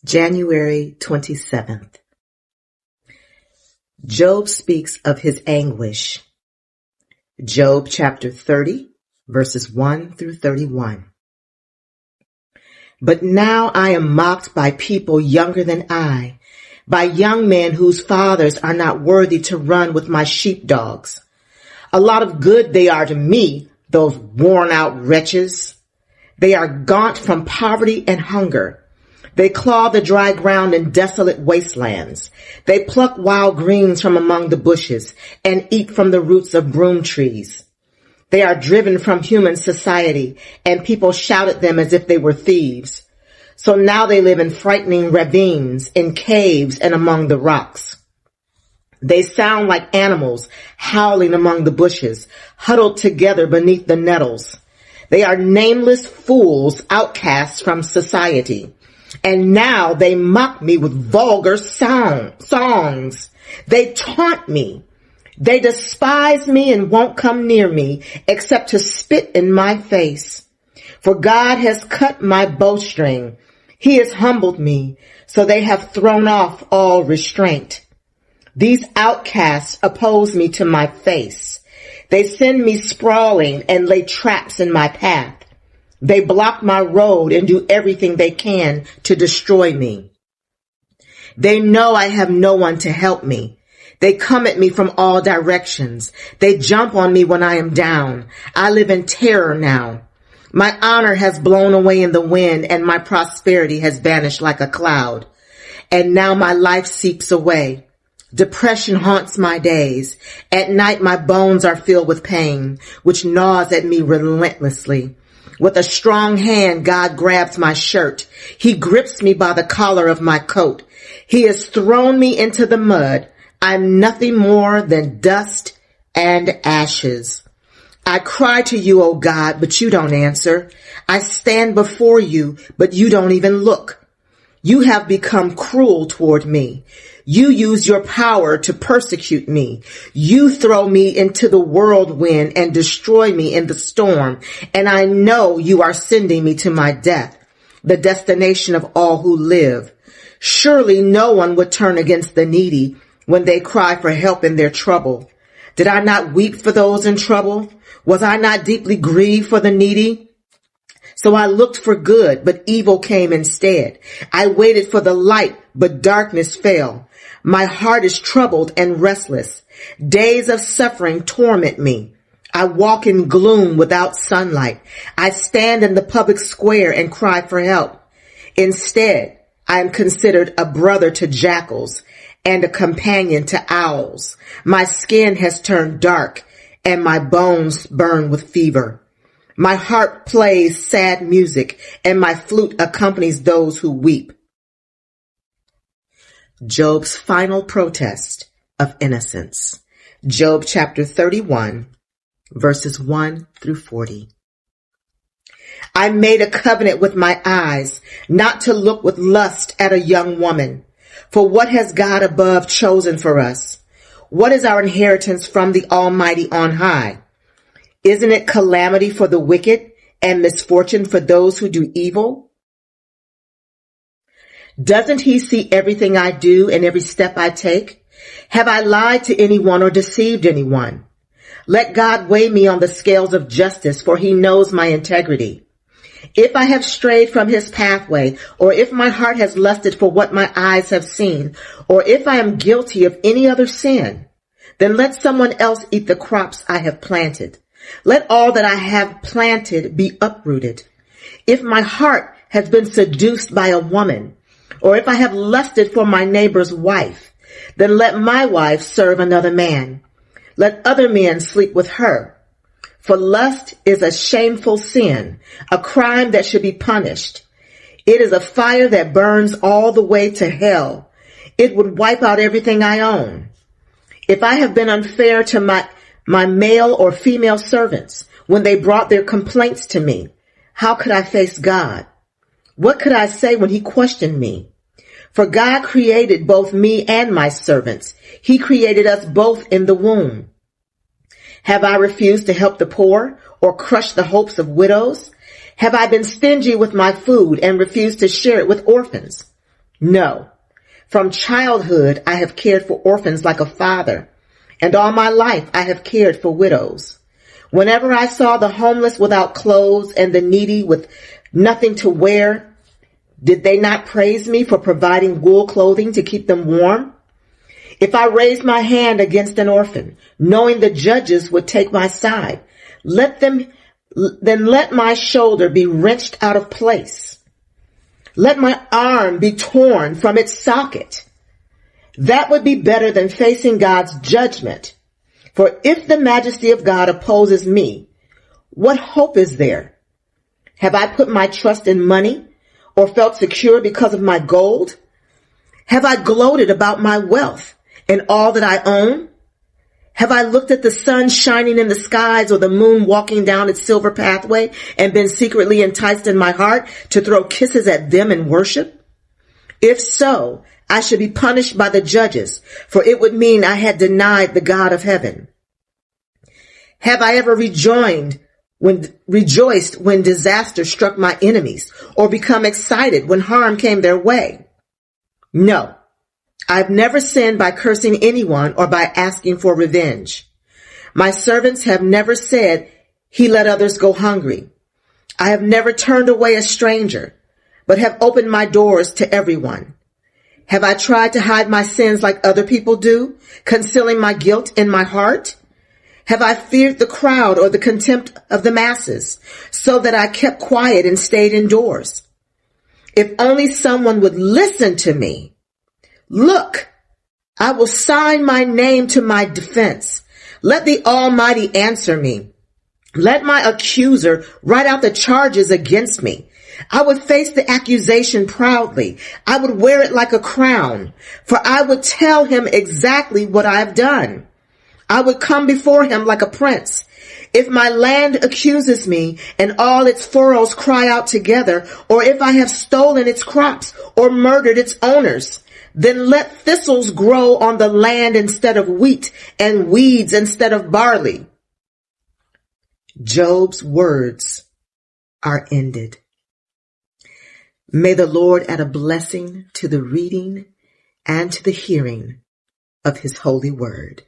January 27th. Job speaks of his anguish. Job chapter 30, verses 1 through 31. But now I am mocked by people younger than I, by young men whose fathers are not worthy to run with my sheepdogs. A lot of good they are to me, those worn-out wretches. They are gaunt from poverty and hunger. They claw the dry ground in desolate wastelands. They pluck wild greens from among the bushes and eat from the roots of broom trees. They are driven from human society, and people shout at them as if they were thieves. So now they live in frightening ravines, in caves, and among the rocks. They sound like animals howling among the bushes, huddled together beneath the nettles. They are nameless fools, outcasts from society. And now they mock me with vulgar songs. They taunt me. They despise me and won't come near me except to spit in my face. For God has cut my bowstring. He has humbled me, so they have thrown off all restraint. These outcasts oppose me to my face. They send me sprawling and lay traps in my path. They block my road and do everything they can to destroy me. They know I have no one to help me. They come at me from all directions. They jump on me when I am down. I live in terror now. My honor has blown away in the wind, and my prosperity has vanished like a cloud. And now my life seeps away. Depression haunts my days. At night my bones are filled with pain, which gnaws at me relentlessly. With a strong hand, God grabs my shirt. He grips me by the collar of my coat. He has thrown me into the mud. I'm nothing more than dust and ashes. I cry to you, O God, but you don't answer. I stand before you, but you don't even look. You have become cruel toward me. You use your power to persecute me. You throw me into the whirlwind and destroy me in the storm. And I know you are sending me to my death, the destination of all who live. Surely no one would turn against the needy when they cry for help in their trouble. Did I not weep for those in trouble? Was I not deeply grieved for the needy? So I looked for good, but evil came instead. I waited for the light, but darkness fell. My heart is troubled and restless. Days of suffering torment me. I walk in gloom without sunlight. I stand in the public square and cry for help. Instead, I am considered a brother to jackals and a companion to owls. My skin has turned dark and my bones burn with fever. My harp plays sad music and my flute accompanies those who weep. Job's final protest of innocence. Job chapter 31, verses 1 through 40. I made a covenant with my eyes not to look with lust at a young woman. For what has God above chosen for us? What is our inheritance from the Almighty on high? Isn't it calamity for the wicked and misfortune for those who do evil? Doesn't he see everything I do and every step I take? Have I lied to anyone or deceived anyone? Let God weigh me on the scales of justice, for he knows my integrity. If I have strayed from his pathway, or if my heart has lusted for what my eyes have seen, or if I am guilty of any other sin, then let someone else eat the crops I have planted. Let all that I have planted be uprooted. If my heart has been seduced by a woman, or if I have lusted for my neighbor's wife, then let my wife serve another man. Let other men sleep with her. For lust is a shameful sin, a crime that should be punished. It is a fire that burns all the way to hell. It would wipe out everything I own. If I have been unfair to my male or female servants when they brought their complaints to me, how could I face God? What could I say when he questioned me? For God created both me and my servants. He created us both in the womb. Have I refused to help the poor or crushed the hopes of widows? Have I been stingy with my food and refused to share it with orphans? No. From childhood, I have cared for orphans like a father, and all my life I have cared for widows. Whenever I saw the homeless without clothes and the needy with nothing to wear, did they not praise me for providing wool clothing to keep them warm? If I raised my hand against an orphan, knowing the judges would take my side, then let my shoulder be wrenched out of place. Let my arm be torn from its socket. That would be better than facing God's judgment. For if the majesty of God opposes me, what hope is there? Have I put my trust in money or felt secure because of my gold? Have I gloated about my wealth and all that I own? Have I looked at the sun shining in the skies or the moon walking down its silver pathway and been secretly enticed in my heart to throw kisses at them in worship? If so, I should be punished by the judges, for it would mean I had denied the God of heaven. Have I ever rejoiced when disaster struck my enemies, or become excited when harm came their way? No. I've never sinned by cursing anyone or by asking for revenge. My servants have never said, he let others go hungry. I have never turned away a stranger, but have opened my doors to everyone. Have I tried to hide my sins like other people do, concealing my guilt in my heart? Have I feared the crowd or the contempt of the masses, so that I kept quiet and stayed indoors? If only someone would listen to me. Look, I will sign my name to my defense. Let the Almighty answer me. Let my accuser write out the charges against me. I would face the accusation proudly. I would wear it like a crown, for I would tell him exactly what I have done. I would come before him like a prince. If my land accuses me and all its furrows cry out together, or if I have stolen its crops or murdered its owners, then let thistles grow on the land instead of wheat and weeds instead of barley. Job's words are ended. May the Lord add a blessing to the reading and to the hearing of his holy word.